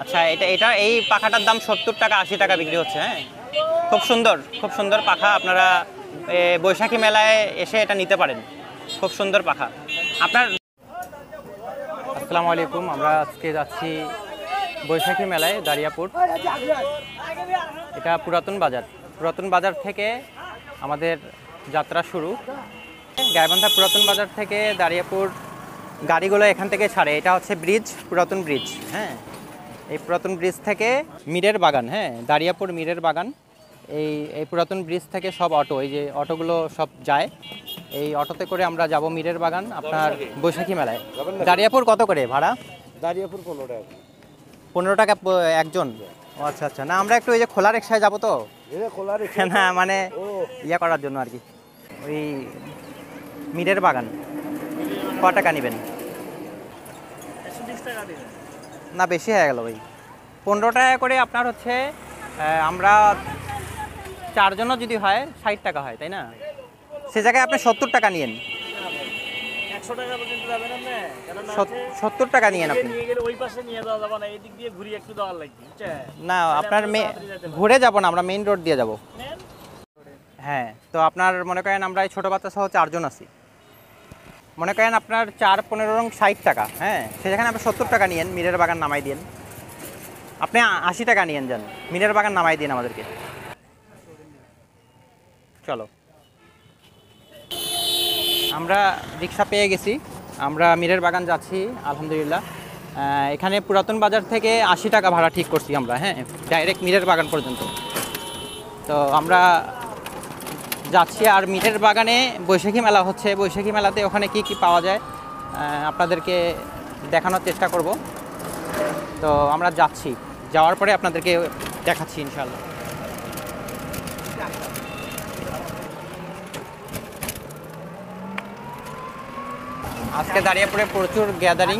আচ্ছা, এটা এটা এই পাখাটার দাম 70 টাকা 80 টাকা বিক্রি হচ্ছে। হ্যাঁ, খুব সুন্দর পাখা। আপনারা বৈশাখী মেলায় এসে এটা নিতে পারেন। খুব সুন্দর পাখা। আপনার আসসালামু আলাইকুম, আমরা আজকে যাচ্ছি বৈশাখী মেলায় দারিয়াপুর। এটা পুরাতন বাজার থেকে আমাদের যাত্রা শুরু। গাইবান্ধা পুরাতন বাজার থেকে দারিয়াপুর গাড়িগুলো এখান থেকে ছাড়ে। এটা হচ্ছে ব্রিজ, পুরাতন ব্রিজ। হ্যাঁ, এই পুরাতন ব্রিজ থেকে মীরের বাগান। হ্যাঁ, দারিয়াপুর মীরের বাগান। এই পুরাতন ব্রিজ থেকে সব অটো, এই যে অটোগুলো সব যায়, এই অটোতে করে আমরা যাব মীরের বাগান আপনার বৈশাখী মেলায়। দারিয়াপুর কত করে ভাড়া? দারিয়াপুর 15 টাকা। 15 টাকা একজন? ও আচ্ছা আচ্ছা। না, আমরা একটু ওই যে খোলা রিক্সায় যাবো তো, না মানে ইয়ে করার জন্য আর কি। ওই মীরের বাগান ক টাকা নেবেন? 120 টাকা দিবেন। না, বেশি হয়ে গেল ভাই। 15 টাকা করে আপনার হচ্ছে, আমরা 4 জনও যদি হয় 60 টাকা হয়, তাই না? সে জায়গায় আপনি 70 টাকা নিয়েন। 100 টাকা পর্যন্ত যাবেন আপনি? 70 টাকা নিয়েন আপনি। নিয়ে গেলে ওই পাশে নিয়ে যাওয়া যাবে না, এই দিক দিয়ে ঘুরিয়ে একটু দেওয়ার লাগবে, বুঝছেন? না, আপনার ঘুরে যাব না, আমরা মেইন রোড দিয়ে যাব। হ্যাঁ, তো আপনার মনে করেন আমরা এই ছোটো বাচ্চা সহ 4 জন আছি। মনে করেন আপনার 4-15 রং 60 টাকা। হ্যাঁ, সেখানে আপনি 70 টাকা নিয়েন, মীরের বাগান নামাই দিন। আপনি 80 টাকা নিয়েন, যান মীরের বাগান নামাই দিন আমাদেরকে। চলো, আমরা রিক্সা পেয়ে গেছি, আমরা মীরের বাগান যাচ্ছি আলহামদুলিল্লাহ। এখানে পুরাতন বাজার থেকে 80 টাকা ভাড়া ঠিক করছি আমরা। হ্যাঁ, ডাইরেক্ট মীরের বাগান পর্যন্ত। তো আমরা যাচ্ছি। আর মীরের বাগানে বৈশাখী মেলা হচ্ছে, বৈশাখী মেলাতে ওখানে কি কি পাওয়া যায় আপনাদেরকে দেখানোর চেষ্টা করব। তো আমরা যাচ্ছি, যাওয়ার পরে আপনাদেরকে দেখাচ্ছি ইনশাআল্লাহ। আজকে দারিয়াপুরে প্রচুর গ্যাদারিং।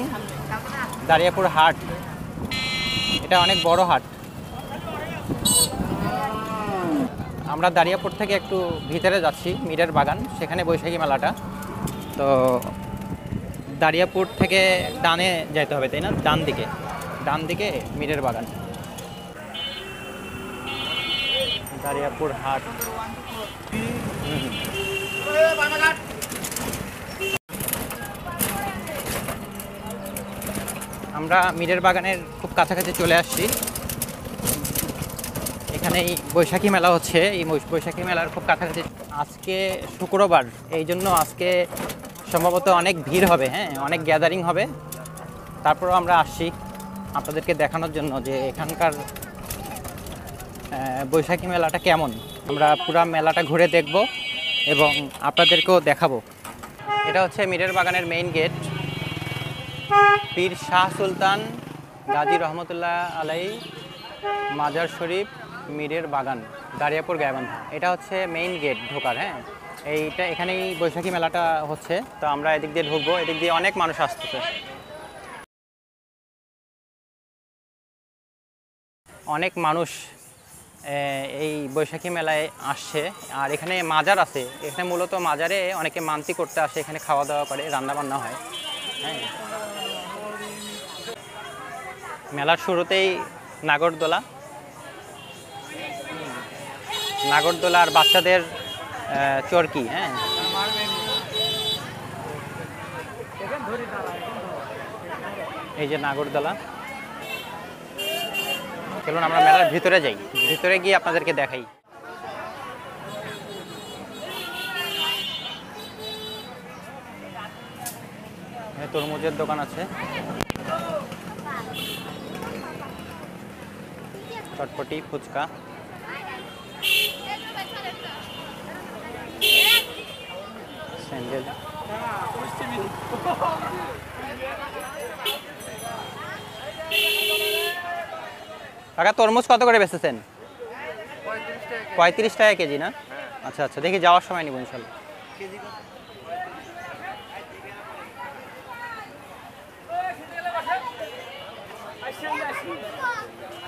দারিয়াপুর হাট, এটা অনেক বড় হাট। আমরা দারিয়াপুর থেকে একটু ভিতরে যাচ্ছি, মীরের বাগান, সেখানে বৈশাখী মেলাটা। তো দারিয়াপুর থেকে ডানে যাইতে হবে, তাই না? ডান দিকে মীরের বাগান, দারিয়াপুর হাট। আমরা মীরের বাগানের খুব কাছাকাছি চলে আসছি। এখানেই বৈশাখী মেলা হচ্ছে, এই বৈশাখী মেলার খুব কাছাকাছি। আজকে শুক্রবার, এই জন্য আজকে সম্ভবত অনেক ভিড় হবে। হ্যাঁ, অনেক গ্যাদারিং হবে। তারপরেও আমরা আসছি আপনাদেরকে দেখানোর জন্য যে এখানকার বৈশাখী মেলাটা কেমন। আমরা পুরা মেলাটা ঘুরে দেখব এবং আপনাদেরকেও দেখাবো। এটা হচ্ছে মীরের বাগানের মেইন গেট, পীর শাহ সুলতান গাজী রহমতুল্লাহ আলাই মাজার শরীফ মীরের বাগান, দারিয়াপুর গাইবান্ধা। এটা হচ্ছে মেইন গেট ঢোকার। হ্যাঁ, এখানেই বৈশাখী মেলাটা হচ্ছে। তো আমরা এদিক দিয়ে ঢুকবো, এদিক দিয়ে অনেক মানুষ আসতেছে, অনেক মানুষ এই বৈশাখী মেলায় আসছে। আর এখানে মাজার আছে, এখানে মূলত মাজারে অনেকে মানতি করতে আসে, এখানে খাওয়া দাওয়া করে, রান্না বান্না হয়। হ্যাঁ, মেলার শুরুতেই নাগরদোলা আর বাচ্চাদের চরকি। হ্যাঁ, এই যে নাগরদোলা। চলুন আমরা মেলার ভিতরে যাই, ভিতরে গিয়ে আপনাদেরকে দেখাই। তরমুজের দোকান আছে, চটপটি, ফুচকা। স্যান্ডেল। কাকা, তরমুজ কত করে বেচেছেন? 35 টাকা কেজি না? আচ্ছা আচ্ছা, দেখি যাওয়ার সময় নিব ইনশাল্লাহ।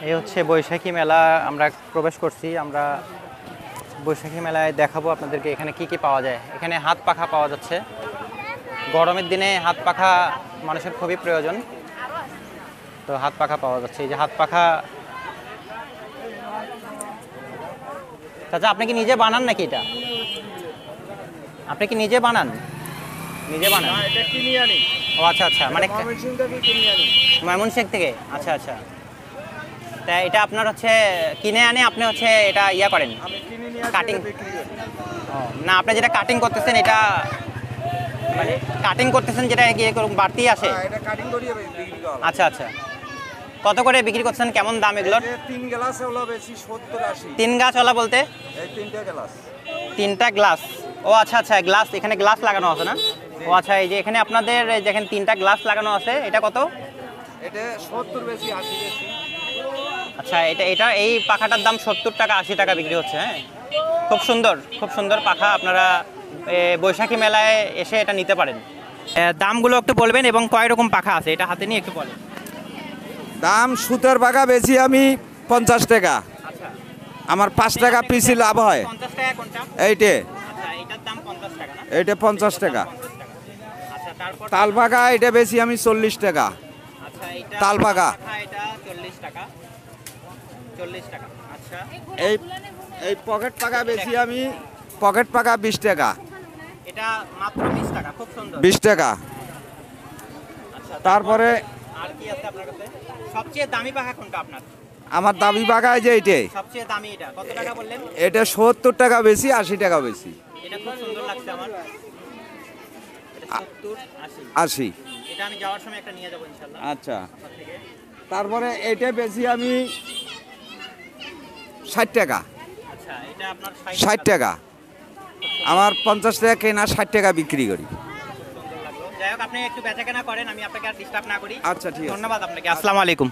এই হচ্ছে বৈশাখী মেলা, আমরা প্রবেশ করছি। আমরা বৈশাখী মেলায় দেখাবো আপনাদেরকে এখানে কি কি পাওয়া যায়। এখানে হাত পাখা পাওয়া যাচ্ছে, গরমের দিনে হাত পাখা মানুষের খুবই প্রয়োজন। তো হাত পাখা পাওয়া যাচ্ছে, এই যে হাত পাখা। চাচা আপনি কি নিজে বানান নাকি এটা? আপনি কি নিজে বানান? নিজে বানান? না, এটা কিনে আনি। ও আচ্ছা আচ্ছা, মানে ময়মনসিংহ থেকে কিনে আনি। ময়মনসিংহ থেকে? আচ্ছা আচ্ছা। তা এটা আপনার হচ্ছে কিনে আনে আপনি হচ্ছে এটা ইয়া করেন? আমি কিনে নিয়ে আসি, কাটিং? এটা বিক্রি করি। ও না, আপনি যেটা কাটিং করতেছেন এটা মানে কাটিং করতেছেন যেটা কি এরকম বাড়তি আসে? হ্যাঁ, এটা কাটিং করিয়ে বিক্রি করা হয়। আচ্ছা আচ্ছা। কত করে বিক্রি করছেন, কেমন দাম এগুলোর? এই যে 3 গ্লাস হলো বেশি 70-80। 3 গাছওয়ালা বলতে? এই 3টা গ্লাস। 3টা গ্লাস? ও আচ্ছা আচ্ছা, গ্লাস, এখানে গ্লাস লাগানো আছে না? ও আচ্ছা, এই যে এখানে আপনাদের যেখানে 3টা গ্লাস লাগানো আছে এটা কত? এটা 70 বেশি 80 বেশি। আচ্ছা, এটা এই পাখাটার দাম 70 টাকা 80 টাকা বিক্রি হচ্ছে। হ্যাঁ, খুব সুন্দর, খুব সুন্দর পাখা। আপনারা বৈশাখী মেলায় এসে এটা নিতে পারেন। দামগুলো একটু বলবেন এবং কয় রকম পাখা আছে এটা হাতে নিয়ে একটু বলেন। দাম সুতার পাখা বেশি আমি 50 টাকা। আচ্ছা, আমার 5 টাকা পিসি লাভ হয়। 50 টাকা কোনটা? এইটে আচ্ছা, এটার দাম 50 টাকা না? এইটা 50 টাকা। 50 টাকা। আচ্ছা, তারপর তাল পাখা এটা বেশি আমি 40 টাকা। আচ্ছা, এটা তাল পাখা। এটা 40 টাকা। 40 টাকা। আচ্ছা, এই এই পকেট পাখা বেশি আমি পকেট পাখা 20 টাকা। এটা মাত্র 20 টাকা। খুব সুন্দর। 20 টাকা। আচ্ছা, তারপরে আর কি আছে আপনার কাছে? সবচেয়ে দামি পাখা কোনটা আপনার? আমার দাবি পাখা যে এইটে, সবচেয়ে দামি এটা কত টাকা বললেন? এটা 70 টাকা বেশি 80 টাকা বেশি। এটা খুব সুন্দর লাগছে আমার। এটা 70 80। 80। এটা আমি যাওয়ার সময় একটা নিয়ে যাব ইনশাআল্লাহ আচ্ছা, আপনার থেকে। তারপরে এইটা বেশি আমি 60 টাকা। আচ্ছা, এটা আপনার 60 টাকা। আমার 50 টাকা কেনা 60 টাকা বিক্রি করি। সুন্দর লাগলো। যাই হোক, আপনি একটু বেচাকেনা করেন, আমি আপনাকে আর ডিস্টার্ব না করি। আচ্ছা, ঠিক আছে। ধন্যবাদ আপনাকে। আসসালামু আলাইকুম।